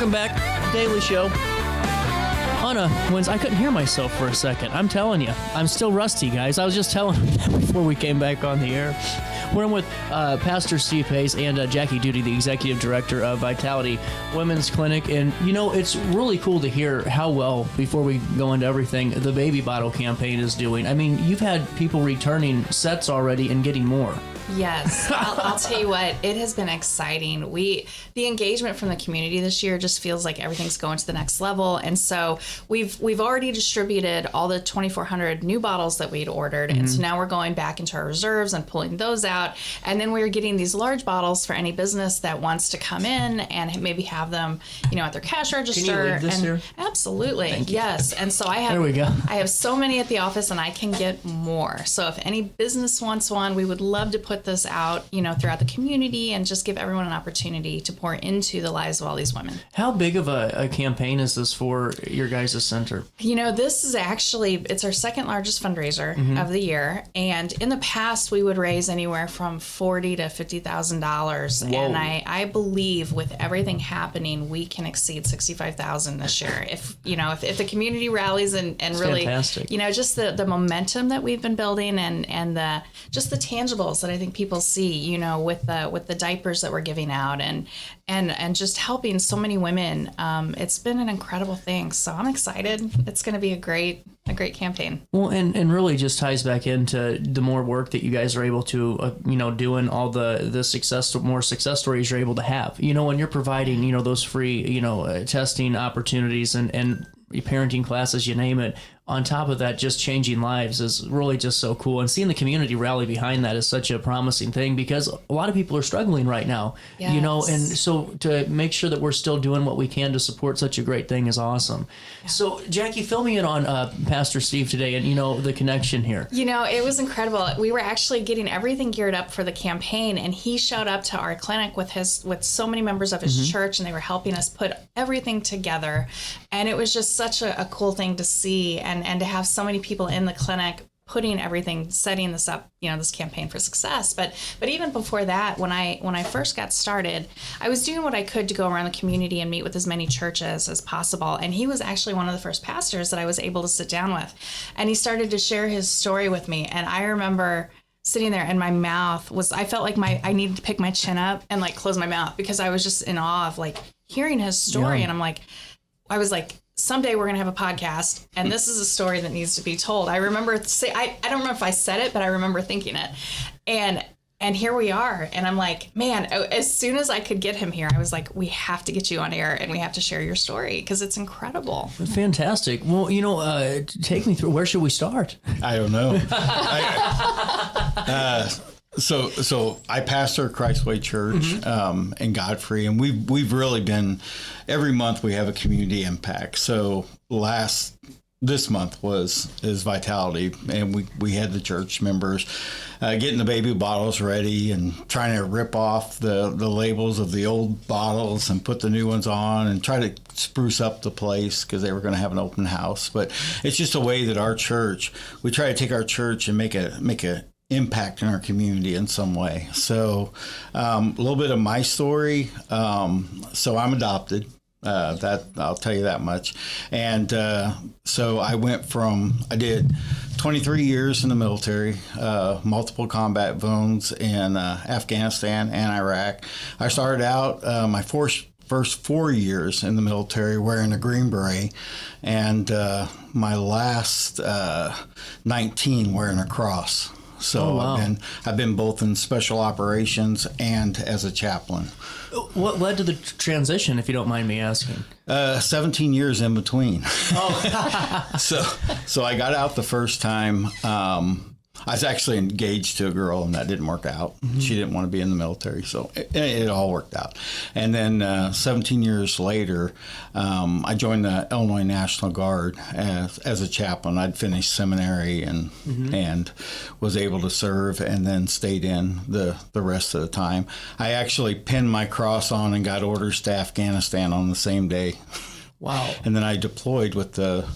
Welcome back, Daily Show. On a Wednesday, I couldn't hear myself for a second. I'm telling you, I'm still rusty, guys. I was just telling them that before we came back on the air. We're in with Pastor Steve Pace and Jackie Duty, the Executive Director of Vitality Women's Clinic. And, you know, it's really cool to hear how well, before we go into everything, the baby bottle campaign is doing. I mean, you've had people returning sets already and getting more. Yes, I'll tell you what, it has been exciting. The engagement from the community this year just feels like everything's going to the next level. And so we've already distributed all the 2,400 new bottles that we'd ordered. And so now we're going back into our reserves and pulling those out. And then we're getting these large bottles for any business that wants to come in and maybe have them, you know, at their cash register. Can you leave this here? Absolutely. Yes. And so I There we go. have so many at the office and I can get more. So if any business wants one, we would love to put this out, you know, throughout the community and just give everyone an opportunity to pour into the lives of all these women. How big of a campaign is this for your guys' center? You know, this is actually, it's our second largest fundraiser of the year. And in the past, we would raise anywhere from $40,000 to $50,000. And I believe with everything happening, we can exceed $65,000 this year. If the community rallies and really, fantastic. You know, just the momentum that we've been building and the tangibles that I think people see, you know, with the diapers that we're giving out and just helping so many women. It's been an incredible thing. So I'm excited. It's going to be a great campaign. Well, and really just ties back into the more work that you guys are able to, doing all the more success stories you're able to have. You know, when you're providing, you know, those free, testing opportunities and parenting classes, you name it. On top of that, just changing lives is really just so cool. And seeing the community rally behind that is such a promising thing because a lot of people are struggling right now, you know, and so to make sure that we're still doing what we can to support such a great thing is awesome. Yeah. So, Jackie, fill me in on Pastor Steve today and, you know, the connection here. You know, it was incredible. We were actually getting everything geared up for the campaign, and he showed up to our clinic with so many members of his church, and they were helping us put everything together. And it was just such a cool thing to see. And to have so many people in the clinic putting everything, setting this up, you know, this campaign for success. But even before that, when I first got started, I was doing what I could to go around the community and meet with as many churches as possible. And he was actually one of the first pastors that I was able to sit down with. And he started to share his story with me. And I remember sitting there and my mouth I felt like I needed to pick my chin up and like close my mouth because I was just in awe of like hearing his story. Yeah. And I was like, someday we're going to have a podcast and this is a story that needs to be told. I remember I don't remember if I said it, but I remember thinking it. And here we are. And I'm like, man, as soon as I could get him here, I was like, we have to get you on air and we have to share your story because it's incredible. Fantastic. Well, you know, take me through, where should we start? I don't know. So I pastor Christway Church in Godfrey, and we've really been, every month we have a community impact. So this month is Vitality, and we had the church members getting the baby bottles ready and trying to rip off the labels of the old bottles and put the new ones on and try to spruce up the place because they were going to have an open house. But it's just a way that we try to take our church and make a impact in our community in some way. So a little bit of my story. So I'm adopted. That I'll tell you that much. And so I did 23 years in the military, multiple combat zones in Afghanistan and Iraq. I started out my first 4 years in the military wearing a Green Beret, and my last 19 wearing a cross. So I've been both in special operations and as a chaplain. What led to the transition, if you don't mind me asking? 17 years in between. Oh. So I got out the first time. I was actually engaged to a girl, and that didn't work out. Mm-hmm. She didn't want to be in the military, so it all worked out. And then 17 years later, I joined the Illinois National Guard as a chaplain. I'd finished seminary and was able to serve, and then stayed in the rest of the time. I actually pinned my cross on and got orders to Afghanistan on the same day. Wow. And then I deployed with the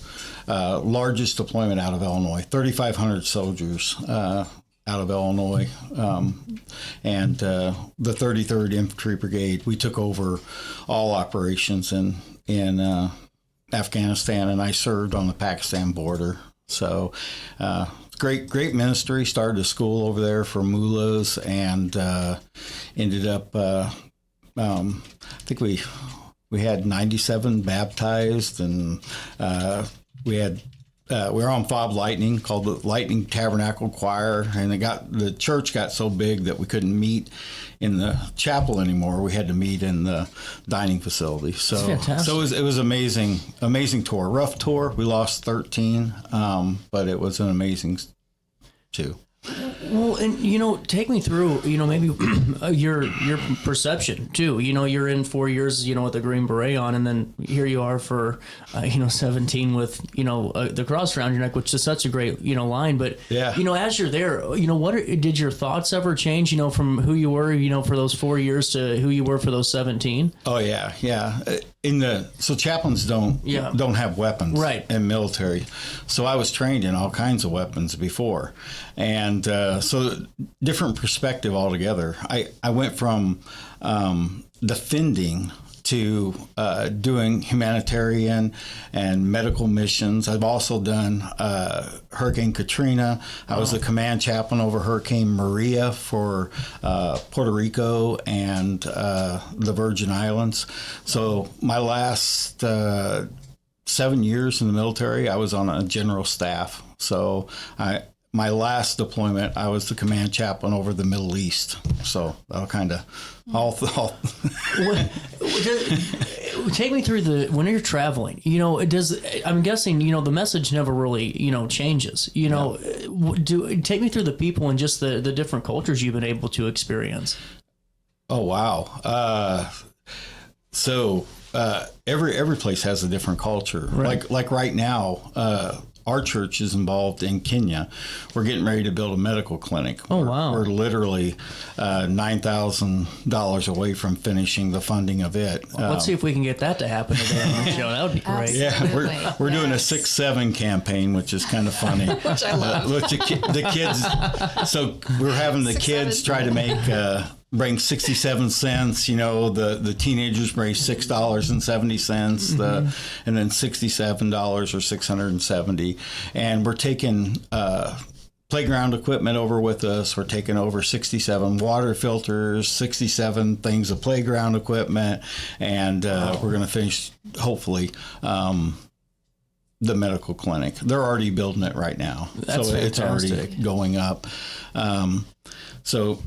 largest deployment out of Illinois, 3,500 soldiers out of Illinois, and the 33rd Infantry Brigade. We took over all operations in Afghanistan, and I served on the Pakistan border. So great ministry. Started a school over there for mullahs, and ended up. I think we had 97 baptized, and we were on Fob Lightning, called the Lightning Tabernacle Choir, and the church got so big that we couldn't meet in the chapel anymore. We had to meet in the dining facility. So it was amazing tour. Rough tour. We lost 13, but it was an amazing too. Well, and take me through, maybe your perception too. You're in 4 years, with the Green Beret on, and then here you are for 17 with the cross around your neck, which is such a great line. But yeah. As you're there, did your thoughts ever change? From who you were, for those 4 years to who you were for those 17. Oh yeah. So chaplains don't have weapons, right, in military. So I was trained in all kinds of weapons before, and so different perspective altogether. I went from defending to doing humanitarian and medical missions. I've also done Hurricane Katrina. I was the command chaplain over Hurricane Maria for Puerto Rico and the Virgin Islands. So my last 7 years in the military, I was on a general staff. So my last deployment, I was the command chaplain over the Middle East. So that'll kind of all. Take me through when you're traveling. I'm guessing the message never really changes. Take me through the people and just the different cultures you've been able to experience. Oh wow! So every place has a different culture. Right. Like right now. Our church is involved in Kenya. We're getting ready to build a medical clinic. Oh, wow. We're literally $9,000 away from finishing the funding of it. Well, let's see if we can get that to happen today on the show. That would be great. Yeah, we're doing a 6-7 campaign, which is kind of funny. Which I love. With the kids. So we're having the kids try to bring 67 cents, the teenagers bring $6.70, and then $67 or 670. And we're taking playground equipment over with us. We're taking over 67 water filters, 67 things of playground equipment, and we're going to finish, hopefully, the medical clinic. They're already building it right now. That's fantastic. It's already going up. So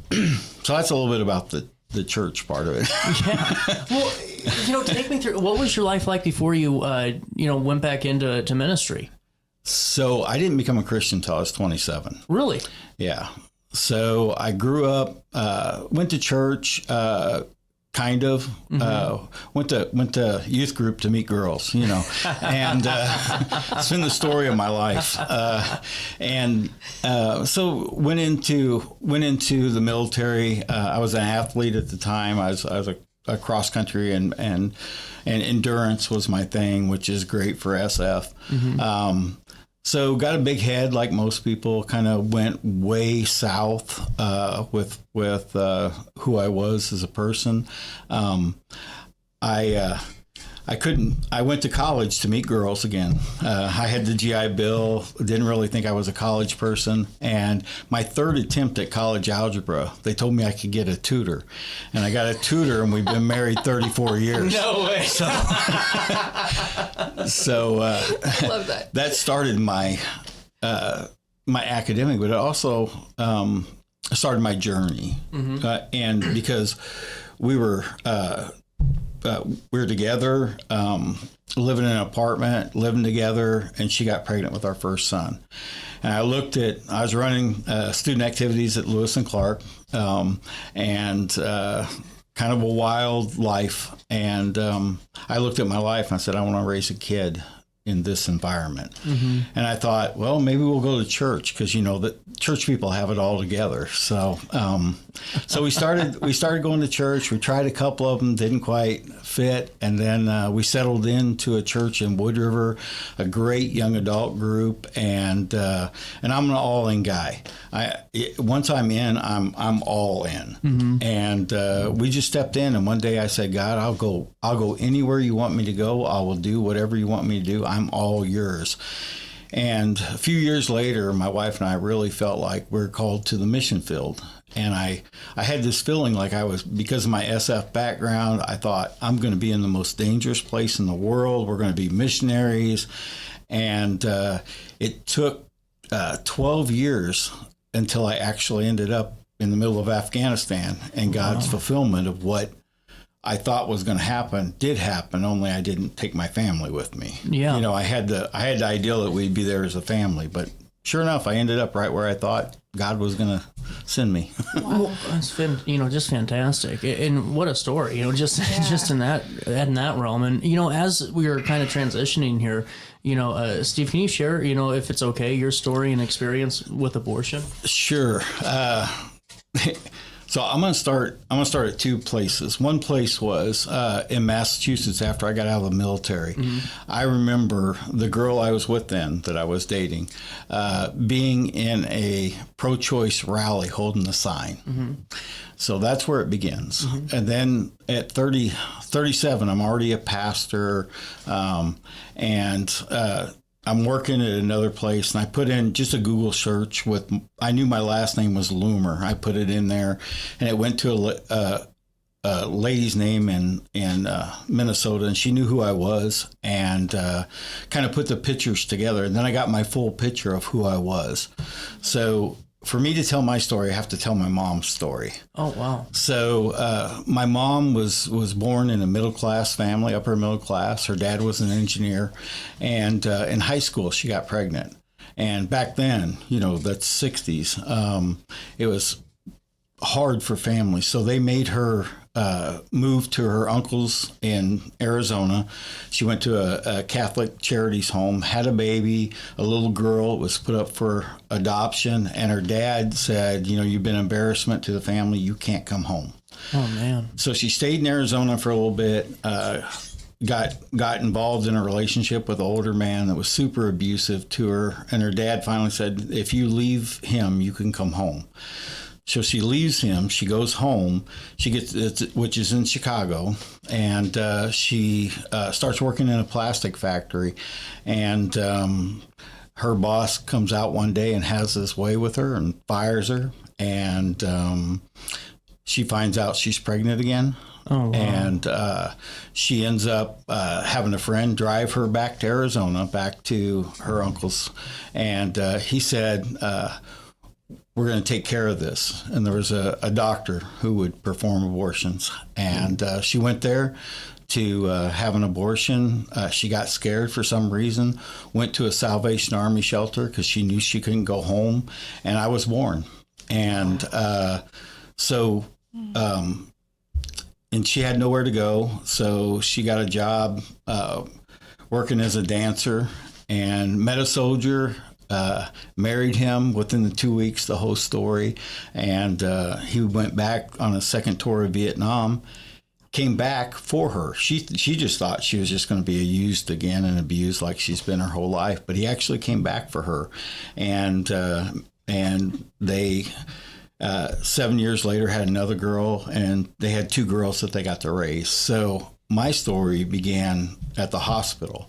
that's a little bit about the church part of it. Yeah. Well, take me through, what was your life like before you, went back into ministry? So I didn't become a Christian until I was 27. Really? Yeah. So I grew up, went to church, kind of. Went to youth group to meet girls, and it's been the story of my life. So went into the military. I was an athlete at the time. I was a cross country and endurance was my thing, which is great for SF. So got a big head, like most people. Kind of went way south with who I was as a person. I went to college to meet girls again. I had the GI Bill, didn't really think I was a college person. And my third attempt at college algebra, they told me I could get a tutor. And I got a tutor, and we've been married 34 years. No way. So Love that. That started my academic, but it also started my journey. And because we were together, living in an apartment, living together, and she got pregnant with our first son. And I was running student activities at Lewis and Clark, and kind of a wild life. And I looked at my life and I said, I want to raise a kid in this environment. And I thought, well, maybe we'll go to church, because that church people have it all together. So we started going to church. We tried a couple of them, didn't quite fit, and then we settled into a church in Wood River, a great young adult group, and I'm an all-in guy. Once I'm in, I'm all in. And we just stepped in, and one day I said, God, I'll go anywhere you want me to go. I will do whatever you want me to do. I'm all yours. And a few years later, my wife and I really felt like we're called to the mission field. And I had this feeling like because of my SF background, I thought I'm going to be in the most dangerous place in the world. We're going to be missionaries. And it took 12 years until I actually ended up in the middle of Afghanistan, and God's fulfillment of what I thought was going to happen did happen, only I didn't take my family with me. Yeah. I had the ideal that we'd be there as a family, but sure enough, I ended up right where I thought God was going to send me. Well, that's been, just fantastic. And what a story, just in that realm. And, as we are kind of transitioning here, Steve, can you share, if it's okay, your story and experience with abortion? Sure. So I'm going to start at two places. One place was in Massachusetts after I got out of the military. I remember the girl I was with then that I was dating being in a pro-choice rally holding the sign. So that's where it begins. And then at 37, I'm already a pastor, and I'm working at another place, and I put in just a Google search I knew my last name was Loomer. I put it in there, and it went to a lady's name in Minnesota, and she knew who I was, and kind of put the pictures together. And then I got my full picture of who I was. So for me to tell my story, I have to tell my mom's story. Oh, wow. So my mom was born in a middle-class family, upper middle class. Her dad was an engineer. And in high school, she got pregnant. And back then, that's 60s, it was hard for families. So they made her move to her uncle's in Arizona. She went to a Catholic charities home, had a baby, a little girl, was put up for adoption, and her dad said, you've been an embarrassment to the family, you can't come home. Oh, man. So she stayed in Arizona for a little bit, got involved in a relationship with an older man that was super abusive to her, and her dad finally said, if you leave him, you can come home. So she leaves him, she goes home, which is in Chicago, and she starts working in a plastic factory, and her boss comes out one day and has this way with her and fires her, and she finds out she's pregnant again. Oh, wow. And she ends up having a friend drive her back to Arizona, back to her uncle's, and he said, we're going to take care of this. And there was a doctor who would perform abortions. And she went there to have an abortion. She got scared for some reason, went to a Salvation Army shelter because she knew she couldn't go home. And I was born. And and she had nowhere to go. So she got a job working as a dancer and met a soldier. Married him within the 2 weeks, the whole story. And he went back on a second tour of Vietnam, came back for her. She just thought she was just going to be used again and abused like she's been her whole life. But he actually came back for her. And they, 7 years later, had another girl, and they had two girls that they got to raise. So my story began at the hospital.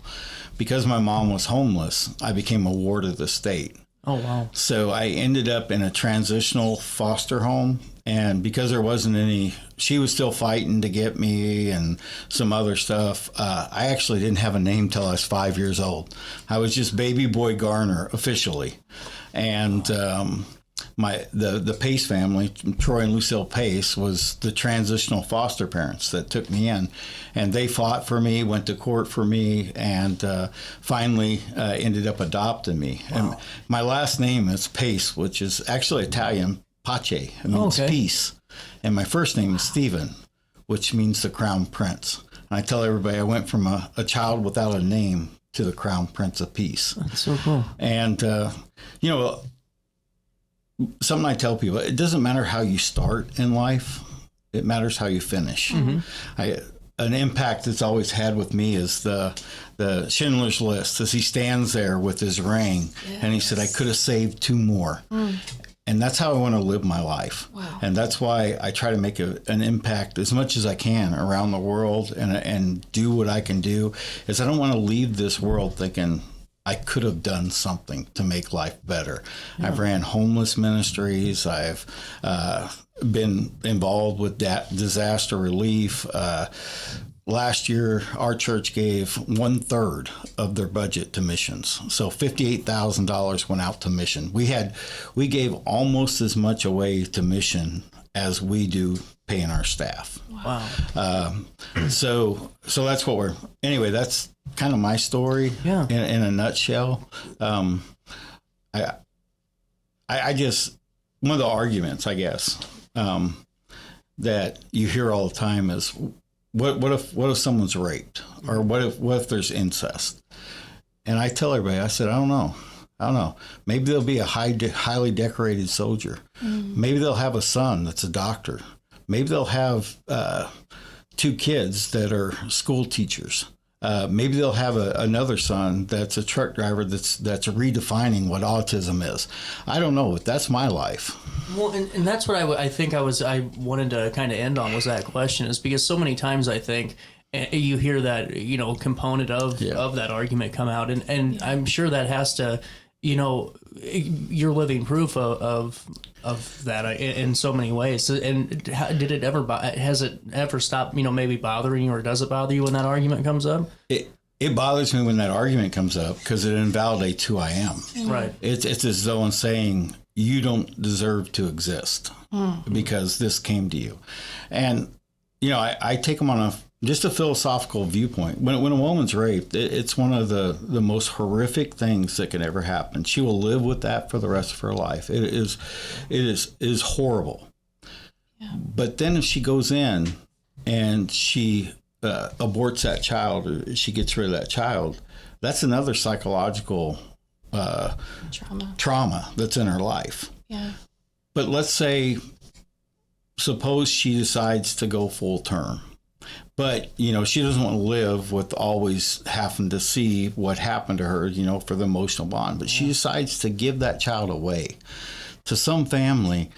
Because my mom was homeless, I became a ward of the state. Oh, wow. So I ended up in a transitional foster home. And because there wasn't any, she was still fighting to get me and some other stuff. I actually didn't have a name till I was 5 years old. I was just Baby Boy Garner officially. And the Pace family, Troy and Lucille Pace, was the transitional foster parents that took me in, and they fought for me, went to court for me, and finally ended up adopting me. Wow. And my last name is Pace, which is actually Italian, pace. It means peace. And my first name is Stephen, which means the Crown Prince. And I tell everybody I went from a child without a name to the Crown Prince of Peace. That's so cool. And, something I tell people, it doesn't matter how you start in life, it matters how you finish. Mm-hmm. An impact that's always had with me is the Schindler's List, as he stands there with his ring, and he said, I could have saved two more. And that's how I want to live my life. Wow. And that's why I try to make an impact as much as I can around the world and do what I can do. Is I don't want to leave this world thinking I could have done something to make life better. Yeah. I've ran homeless ministries. I've been involved with disaster relief. Last year, our church gave 1/3 of their budget to missions. So $58,000 went out to mission. We gave almost as much away to mission as we do paying our staff. Wow. So that's what anyway, that's kind of my story in a nutshell. I just, one of the arguments, I guess, that you hear all the time is, what if someone's raped, or what if there's incest? And I tell everybody, I said, I don't know. Maybe they'll be a highly decorated soldier. Maybe they'll have a son that's a doctor. Maybe they'll have 2 kids that are school teachers. Maybe they'll have another son that's a truck driver that's redefining what autism is. I don't know, but that's my life. Well, and that's what I wanted to kind of end on, was that question, is because so many times I think you hear that, component of that argument come out, and I'm sure that has to, you're living proof of that in so many ways. And has it ever stopped, maybe bothering you, or does it bother you when that argument comes up? It bothers me when that argument comes up, because it invalidates who I am. Right. It's as though I'm saying, you don't deserve to exist because this came to you. And, I take them on just a philosophical viewpoint. When a woman's raped, it's one of the most horrific things that can ever happen. She will live with that for the rest of her life. It is horrible. Yeah. But then if she goes in and she aborts that child, or she gets rid of that child, that's another psychological trauma that's in her life. Yeah. But suppose she decides to go full term. But, she doesn't want to live with always having to see what happened to her, for the emotional bond. But she decides to give that child away to some family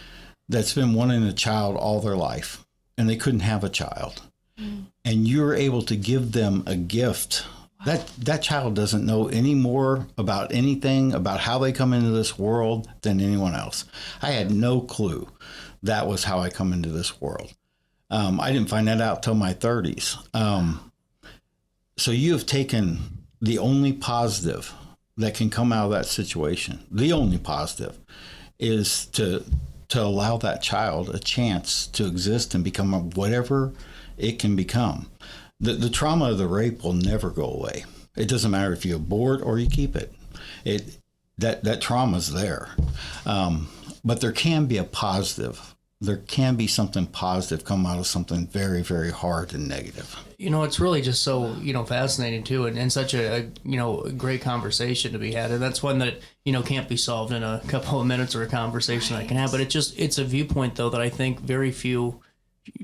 that's been wanting a child all their life, and they couldn't have a child. And you're able to give them a gift. Wow. That child doesn't know any more about anything, about how they come into this world, than anyone else. I had no clue that was how I come into this world. I didn't find that out till my 30s. So you have taken the only positive that can come out of that situation. The only positive is to allow that child a chance to exist and become whatever it can become. The trauma of the rape will never go away. It doesn't matter if you abort or you keep it. That trauma's there. But there can be a positive. There can be something positive come out of something very, very hard and negative. It's really just so, fascinating too, and such a great conversation to be had. And that's one that, can't be solved in a couple of minutes, or a conversation I can have. But it's a viewpoint, though, that I think very few,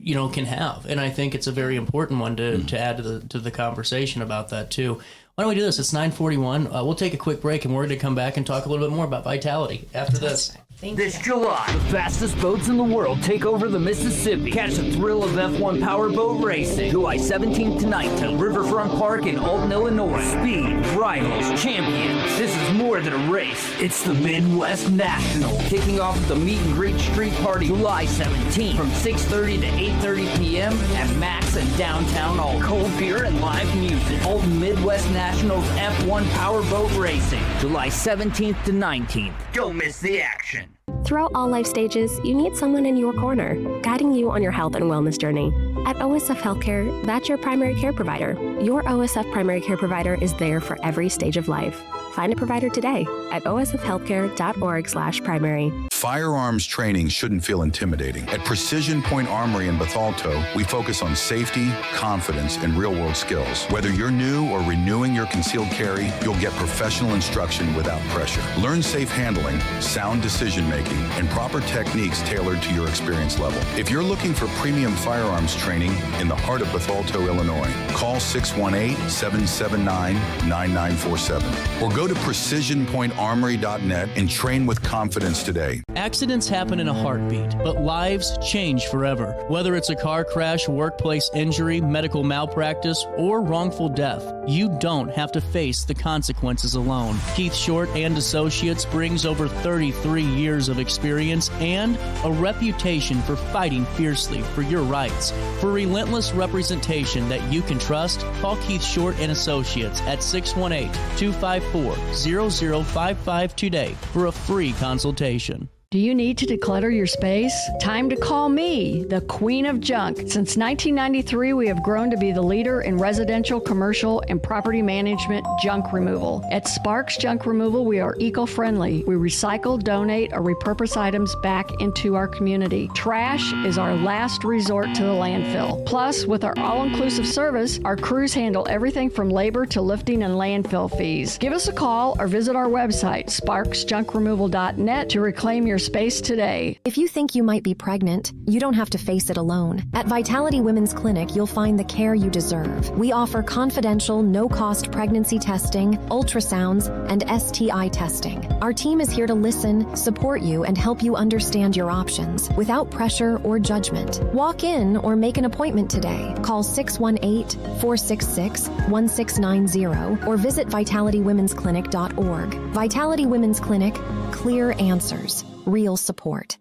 can have. And I think it's a very important one to add to the conversation about that too. Why don't we do this? It's 9:41. We'll take a quick break, and we're going to come back and talk a little bit more about vitality after this. This July, the fastest boats in the world take over the Mississippi. Catch the thrill of F1 powerboat racing. July 17th to 19th at Riverfront Park in Alton, Illinois. Speed, rivals, champions. This is more than a race. It's the Midwest National. Kicking off at the Meet and Greet Street Party July 17th from 6:30 to 8:30 p.m. at Max and downtown Alton. Cold beer and live music. Alton Midwest Nationals F1 powerboat racing. July 17th to 19th. Don't miss the action. Throughout all life stages, you need someone in your corner, guiding you on your health and wellness journey. At OSF Healthcare, that's your primary care provider. Your OSF primary care provider is there for every stage of life. Find a provider today at osfhealthcare.org/primary. Firearms training shouldn't feel intimidating. At Precision Point Armory in Bethalto, we focus on safety, confidence, and real-world skills. Whether you're new or renewing your concealed carry, you'll get professional instruction without pressure. Learn safe handling, sound decision-making, and proper techniques tailored to your experience level. If you're looking for premium firearms training in the heart of Bethalto, Illinois, call 618-779-9947 or go Go to PrecisionPointArmory.net and train with confidence today. Accidents happen in a heartbeat, but lives change forever. Whether it's a car crash, workplace injury, medical malpractice, or wrongful death, you don't have to face the consequences alone. Keith Short and Associates brings over 33 years of experience and a reputation for fighting fiercely for your rights. For relentless representation that you can trust, call Keith Short and Associates at 618-254-0055 today for a free consultation. Do you need to declutter your space? Time to call me, the Queen of Junk. Since 1993, we have grown to be the leader in residential, commercial, and property management junk removal. At Sparks Junk Removal, we are eco-friendly. We recycle, donate, or repurpose items back into our community. Trash is our last resort to the landfill. Plus, with our all-inclusive service, our crews handle everything from labor to lifting and landfill fees. Give us a call or visit our website, sparksjunkremoval.net, to reclaim your space today. If you think you might be pregnant, you don't have to face it alone. At Vitality Women's Clinic, you'll find the care you deserve. We offer confidential, no-cost pregnancy testing, ultrasounds, and STI testing. Our team is here to listen, support you, and help you understand your options without pressure or judgment. Walk in or make an appointment today. Call 618-466-1690 or visit vitalitywomensclinic.org. Vitality Women's Clinic, clear answers. Real support.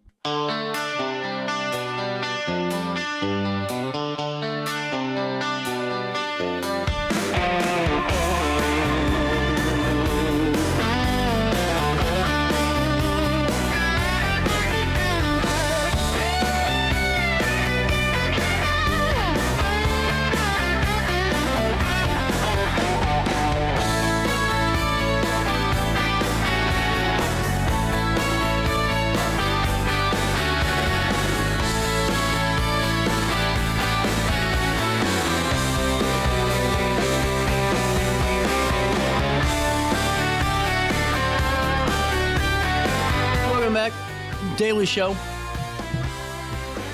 Daily show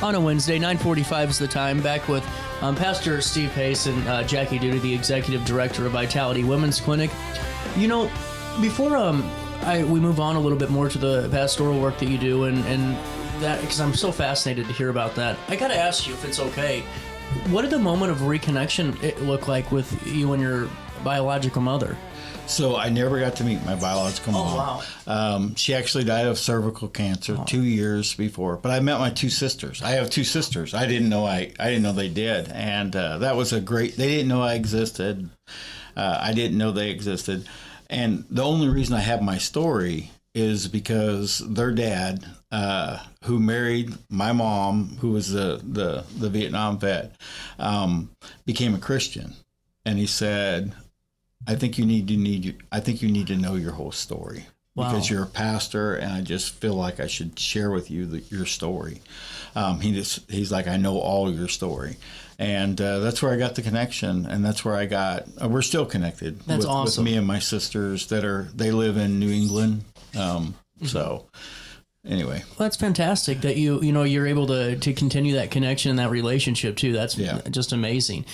on a Wednesday, 9:45 is the time. Back with Pastor Steve Pace and Jackie Duty, the Executive Director of Vitality Women's Clinic. You know, before we move on a little bit more to the pastoral work that you do and that, because I'm so fascinated to hear about that, I got to ask you, if it's okay, what did the moment of reconnection look like with you and your biological mother? So I never got to meet my biological mom. Oh, wow. She actually died of cervical cancer 2 years before. But I met my two sisters. I have two sisters. I didn't know they did, and that was a great. They didn't know I existed. I didn't know they existed, and the only reason I have my story is because their dad, who married my mom, who was the Vietnam vet, became a Christian, and he said, I think you need to know your whole story. Wow. Because you're a pastor, and I just feel like I should share with you your story. He's like, I know all your story, and that's where I got the connection, and that's where we're still connected. That's awesome. With me and my sisters they live in New England. So anyway, well, that's fantastic that you're able to continue that connection and that relationship too. That's just amazing.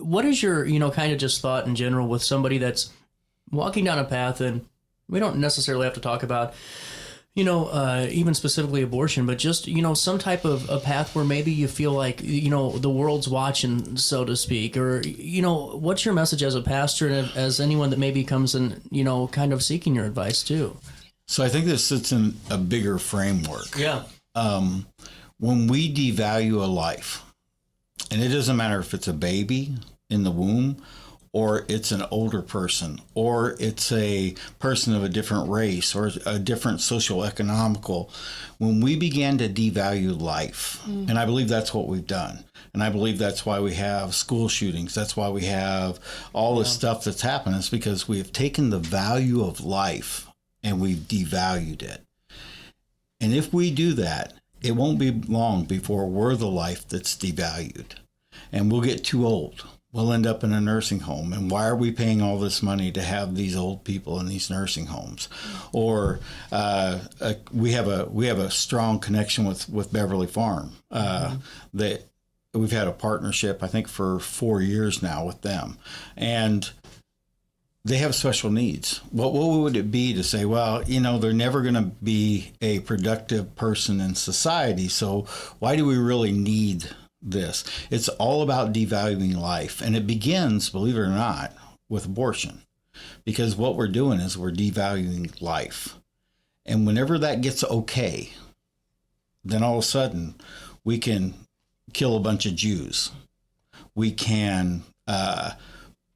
What is your kind of just thought in general with somebody that's walking down a path, and we don't necessarily have to talk about even specifically abortion, but just some type of a path where maybe you feel like the world's watching, so to speak, or what's your message as a pastor and as anyone that maybe comes and kind of seeking your advice too? So I think this sits in a bigger framework. Yeah. When we devalue a life, and it doesn't matter if it's a baby in the womb, or it's an older person, or it's a person of a different race, or a different socio-economical, when we began to devalue life, and I believe that's what we've done, and I believe that's why we have school shootings, that's why we have all this stuff that's happened, it's because we have taken the value of life and we've devalued it. And if we do that, it won't be long before we're the life that's devalued, and we'll get too old. We'll end up in a nursing home. And why are we paying all this money to have these old people in these nursing homes? Or we have a strong connection with Beverly Farm. That we've had a partnership, I think, for 4 years now with them. And they have special needs. What would it be to say, well, they're never going to be a productive person in society, so why do we really need this? It's all about devaluing life, and it begins, believe it or not, with abortion, because what we're doing is we're devaluing life. And whenever that gets okay, then all of a sudden we can kill a bunch of Jews. We can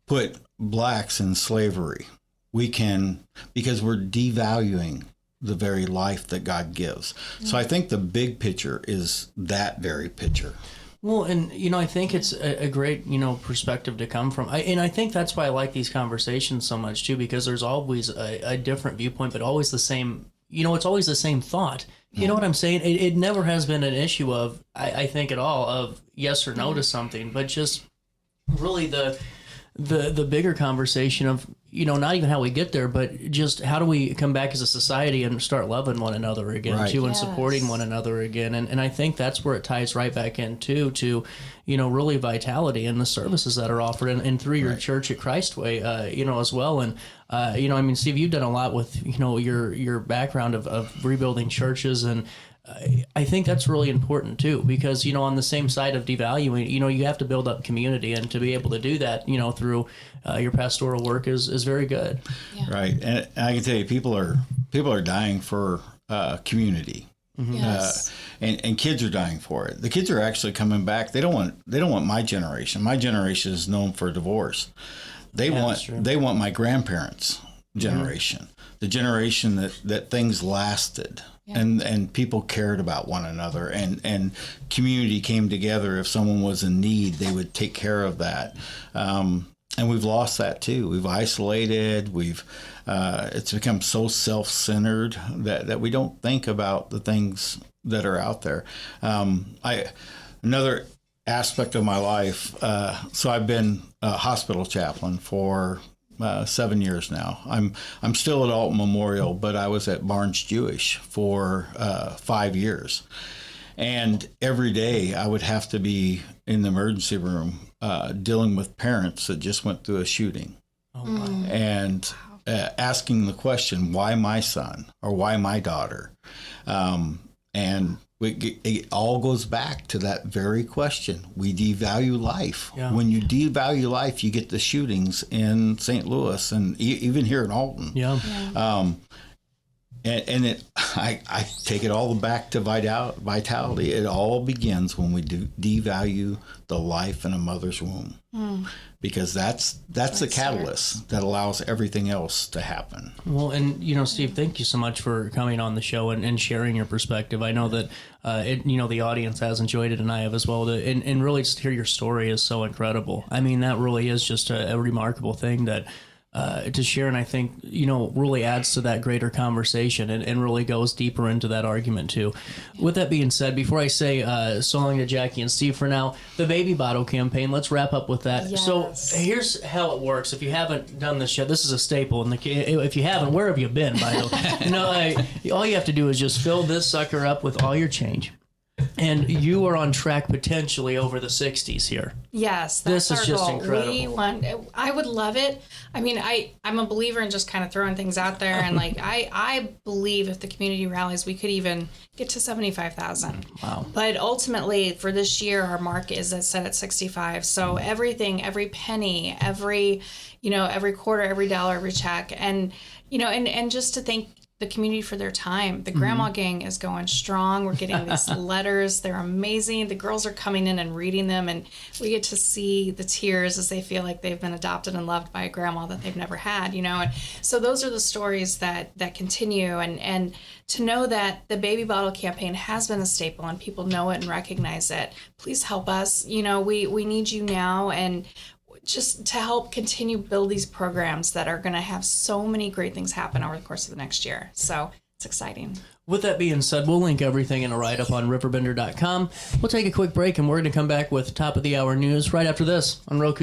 put blacks in slavery. We can, because we're devaluing the very life that God gives. So I think the big picture is that very picture. Well, and, I think it's a great, perspective to come from. And I think that's why I like these conversations so much, too, because there's always a different viewpoint, but always the same, it's always the same thought. You know what I'm saying? It never has been an issue of, I think at all, of yes or no to something, but just really the bigger conversation of, not even how we get there, but just how do we come back as a society and start loving one another again, too, and supporting one another again. And I think that's where it ties right back into to, really vitality and the services that are offered and through your church at Christway, as well. And, Steve, you've done a lot with, your background of rebuilding churches, and I think that's really important too, because, on the same side of devaluing, you have to build up community, and to be able to do that, through your pastoral work is very good. Yeah. Right. And I can tell you, people are dying for community. Mm-hmm. Yes. And kids are dying for it. The kids are actually coming back. They don't want my generation. My generation is known for divorce. They want my grandparents' generation, the generation that things lasted. Yeah. And people cared about one another, and community came together. If someone was in need, they would take care of that. And we've lost that too. We've isolated. It's become so self-centered that we don't think about the things that are out there. Another aspect of my life. So I've been a hospital chaplain for 7 years now. I'm still at Alton Memorial, but I was at Barnes Jewish for 5 years. And every day I would have to be in the emergency room dealing with parents that just went through a shooting. Oh, wow. And asking the question, why my son or why my daughter? And it all goes back to that very question. We devalue life. Yeah. When you devalue life, you get the shootings in St. Louis and even here in Alton. Yeah. I take it all back to vitality. It all begins when we devalue the life in a mother's womb, because that's the catalyst that allows everything else to happen. Well, and Steve, thank you so much for coming on the show and sharing your perspective. I know that the audience has enjoyed it, and I have as well. And really, just to hear your story is so incredible. I mean, that really is just a remarkable thing that. To share, and I think, really adds to that greater conversation and really goes deeper into that argument too. With that being said, before I say so long to Jackie and Steve for now, the baby bottle campaign, let's wrap up with that. Yes. So here's how it works. If you haven't done this yet, this is a staple. If you haven't, where have you been, by the way? All you have to do is just fill this sucker up with all your change. And you are on track potentially over the 60s here. Yes, that's this is just goal. Incredible. I would love it. I mean, I'm a believer in just kind of throwing things out there, and I believe if the community rallies, we could even get to 75,000. Wow! But ultimately, for this year, our mark is set at 65. So everything, every penny, every quarter, every dollar, every check, and just to thank the community for their time. The Grandma Gang is going strong. We're getting these letters. They're amazing. The girls are coming in and reading them, and we get to see the tears as they feel like they've been adopted and loved by a grandma that they've never had, And so those are the stories that continue, and to know that the Baby Bottle campaign has been a staple and people know it and recognize it. Please help us. We need you now, and just to help continue build these programs that are going to have so many great things happen over the course of the next year. So it's exciting. With that being said, we'll link everything in a write-up on RiverBender.com. We'll take a quick break, and we're going to come back with top of the hour news right after this on Roku.